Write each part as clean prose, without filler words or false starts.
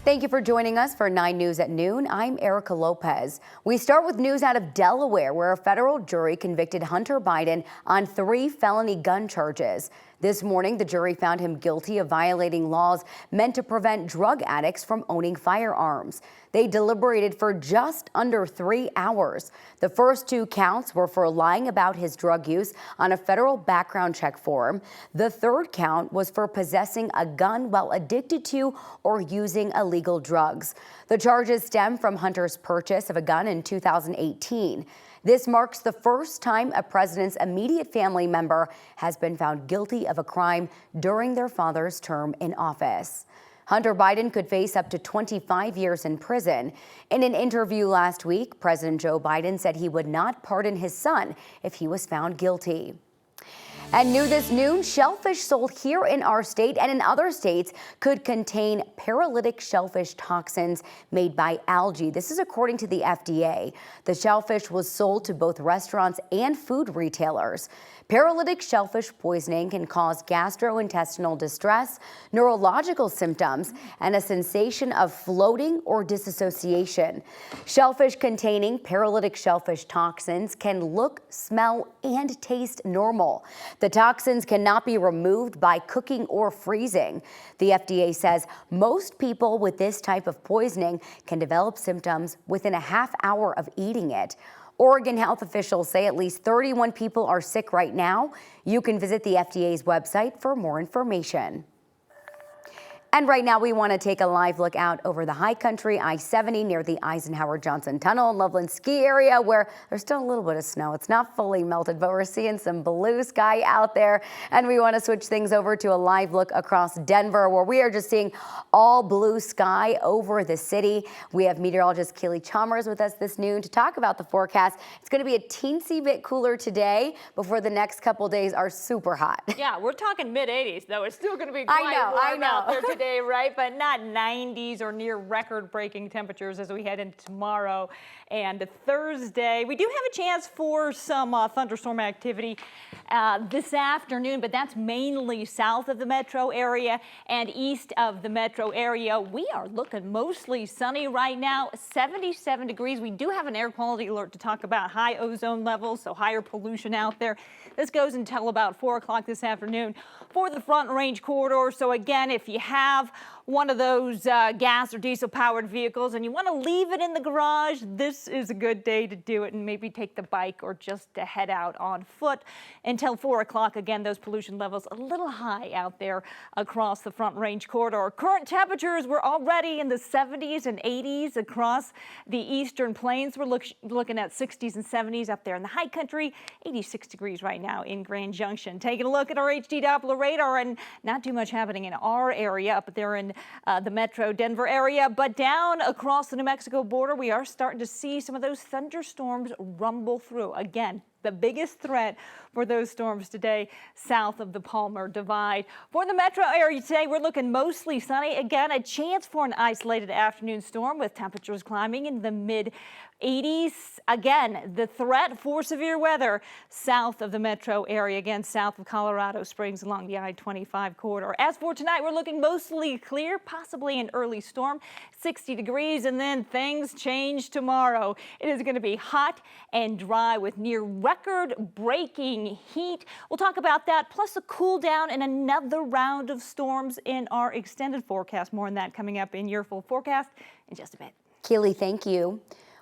Thank you for joining us for 9 News at noon. I'm Erica Lopez. We start with news out of Delaware, where a federal jury convicted Hunter Biden on 3 felony gun charges. This morning, the jury found him guilty of violating laws meant to prevent drug addicts from owning firearms. They deliberated for just under 3 hours. The first 2 counts were for lying about his drug use on a federal background check form. The third count was for possessing a gun while addicted to or using illegal drugs. The charges stem from Hunter's purchase of a gun in 2018. This marks the first time a president's immediate family member has been found guilty of a crime during their father's term in office. Hunter Biden could face up to 25 years in prison. In an interview last week, President Joe Biden said he would not pardon his son if he was found guilty. And new this noon, shellfish sold here in our state and in other states could contain paralytic shellfish toxins made by algae. This is according to the FDA. The shellfish was sold to both restaurants and food retailers. Paralytic shellfish poisoning can cause gastrointestinal distress, neurological symptoms, and a sensation of floating or disassociation. Shellfish containing paralytic shellfish toxins can look, smell, and taste normal. The toxins cannot be removed by cooking or freezing. The FDA says most people with this type of poisoning can develop symptoms within a half hour of eating it. Oregon health officials say at least 31 people are sick right now. You can visit the FDA's website for more information. And right now we want to take a live look out over the high country, I-70 near the Eisenhower-Johnson Tunnel and Loveland ski area where there's still a little bit of snow. It's not fully melted, but we're seeing some blue sky out there. And we want to switch things over to a live look across Denver where we are just seeing all blue sky over the city. We have meteorologist Keely Chalmers with us this noon to talk about the forecast. It's going to be a teensy bit cooler today before the next couple days are super hot. Yeah, we're talking mid-80s though. It's still going to be quite warm out there today. Right, but not 90s or near record-breaking temperatures as we head into tomorrow and Thursday. We do have a chance for some thunderstorm activity this afternoon, but that's mainly south of the metro area and east of the metro area. We are looking mostly sunny right now, 77 degrees. We do have an air quality alert to talk about high ozone levels, so higher pollution out there. This goes until about 4 o'clock this afternoon for the Front Range corridor. So again, if you have one of those gas or diesel powered vehicles and you want to leave it in the garage, this is a good day to do it and maybe take the bike or just to head out on foot until 4 o'clock. Again, those pollution levels a little high out there across the Front Range corridor. Current temperatures were already in the 70s and 80s across the eastern plains. We're looking at 60s and 70s up there in the high country, 86 degrees right now in Grand Junction. Taking a look at our HD Doppler radar, and not too much happening in our area up there in the metro Denver area, but down across the New Mexico border, we are starting to see some of those thunderstorms rumble through. Again, the biggest threat for those storms today south of the Palmer Divide. For the metro area today, we're looking mostly sunny. Again, a chance for an isolated afternoon storm with temperatures climbing in the mid-80s. Again, the threat for severe weather south of the metro area, again, south of Colorado Springs along the I-25 corridor. As for tonight, we're looking mostly clear, possibly an early storm, 60 degrees, and then things change tomorrow. It is going to be hot and dry with near record-breaking heat. We'll talk about that, plus a cool down and another round of storms in our extended forecast. More on that coming up in your full forecast in just a bit. Keely, thank you.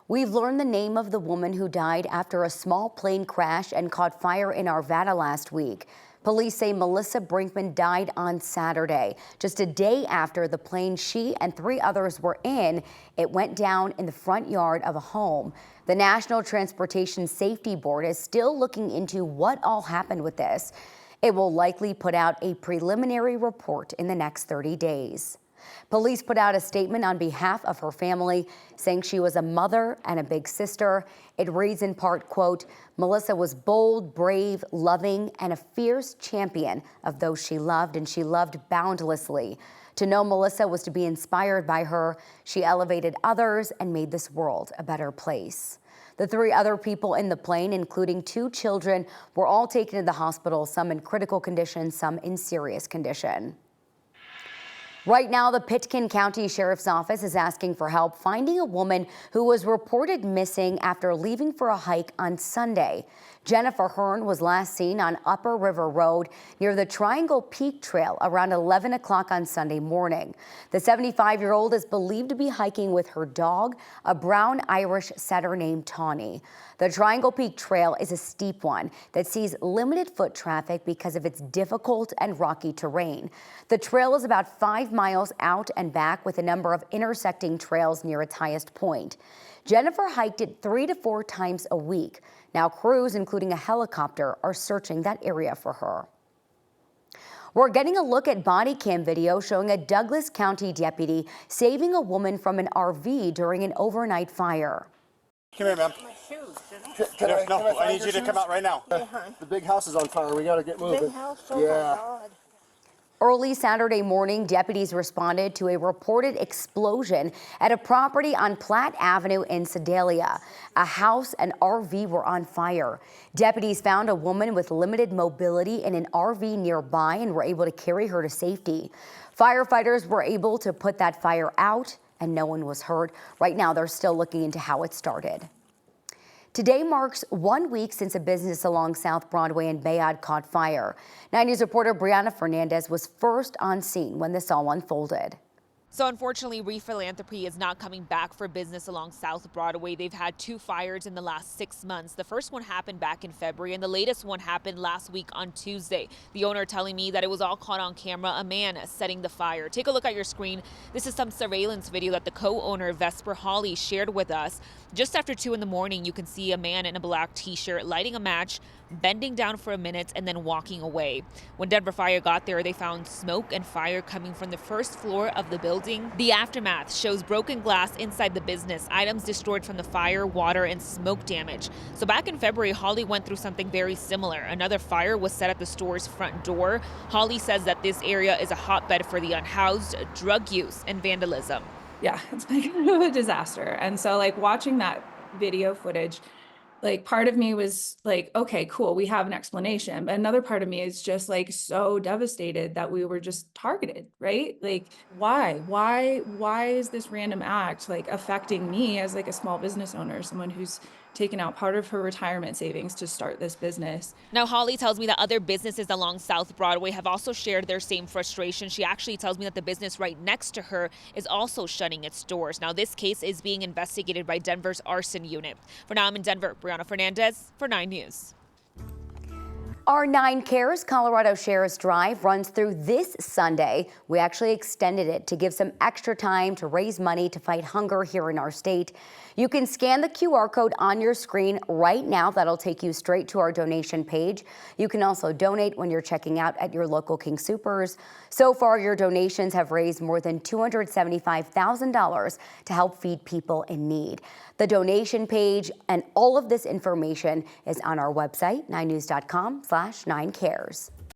We've learned the name of the woman who died after a small plane crash and caught fire in Arvada last week. Police say Melissa Brinkman died on Saturday, just a day after the plane she and 3 others were in. It went down in the front yard of a home. The National Transportation Safety Board is still looking into what all happened with this. It will likely put out a preliminary report in the next 30 days. Police put out a statement on behalf of her family, saying she was a mother and a big sister. It reads in part, quote, Melissa was bold, brave, loving, and a fierce champion of those she loved, and she loved boundlessly. To know Melissa was to be inspired by her. She elevated others and made this world a better place. The 3 other people in the plane, including 2 children, were all taken to the hospital, some in critical condition, some in serious condition. Right now, the Pitkin County Sheriff's Office is asking for help finding a woman who was reported missing after leaving for a hike on Sunday. Jennifer Hearn was last seen on Upper River Road near the Triangle Peak Trail around 11 o'clock on Sunday morning. The 75-year-old is believed to be hiking with her dog, a brown Irish setter named Tawny. The Triangle Peak Trail is a steep one that sees limited foot traffic because of its difficult and rocky terrain. The trail is about 5 miles out and back with a number of intersecting trails near its highest point. Jennifer hiked it 3 to 4 times a week. Now crews, including a helicopter, are searching that area for her. We're getting a look at body cam video showing a Douglas County deputy saving a woman from an RV during an overnight fire. Come here, ma'am. I need you to come out right now. The big house is on fire. We got to get moving. Big house? Oh my God. Early Saturday morning, deputies responded to a reported explosion at a property on Platt Avenue in Sedalia. A house and RV were on fire. Deputies found a woman with limited mobility in an RV nearby and were able to carry her to safety. Firefighters were able to put that fire out and no one was hurt. Right now, they're still looking into how it started. Today marks 1 week since a business along South Broadway in Bayard caught fire. 9 News reporter Brianna Fernandez was first on scene when this all unfolded. So unfortunately, Reef Philanthropy is not coming back for business along South Broadway. They've had 2 fires in the last 6 months. The first one happened back in February and the latest one happened last week on Tuesday. The owner telling me that it was all caught on camera, a man setting the fire. Take a look at your screen. This is some surveillance video that the co-owner Vesper Hawley shared with us. Just after 2 in the morning, you can see a man in a black t-shirt lighting a match, bending down for a minute and then walking away. When Denver Fire got there, they found smoke and fire coming from the first floor of the building. The aftermath shows broken glass inside the business, items destroyed from the fire, water, and smoke damage. So back in February, Hawley went through something very similar. Another fire was set at the store's front door. Hawley says that this area is a hotbed for the unhoused, drug use, and vandalism. Yeah, it's been kind of a disaster. And so like watching that video footage, like part of me was like, okay, cool, we have an explanation. But another part of me is just like so devastated that we were just targeted, right? Like, why is this random act like affecting me as like a small business owner, someone who's taken out part of her retirement savings to start this business? Now, Hawley tells me that other businesses along South Broadway have also shared their same frustration. She actually tells me that the business right next to her is also shutting its doors. Now, this case is being investigated by Denver's arson unit. For now, I'm in Denver. Brianna Fernandez for 9 News. Our 9 Cares Colorado Shares Drive runs through this Sunday. We actually extended it to give some extra time to raise money to fight hunger here in our state. You can scan the QR code on your screen right now. That'll take you straight to our donation page. You can also donate when you're checking out at your local King Soopers. So far, your donations have raised more than $275,000 to help feed people in need. The donation page and all of this information is on our website, 9news.com/9cares.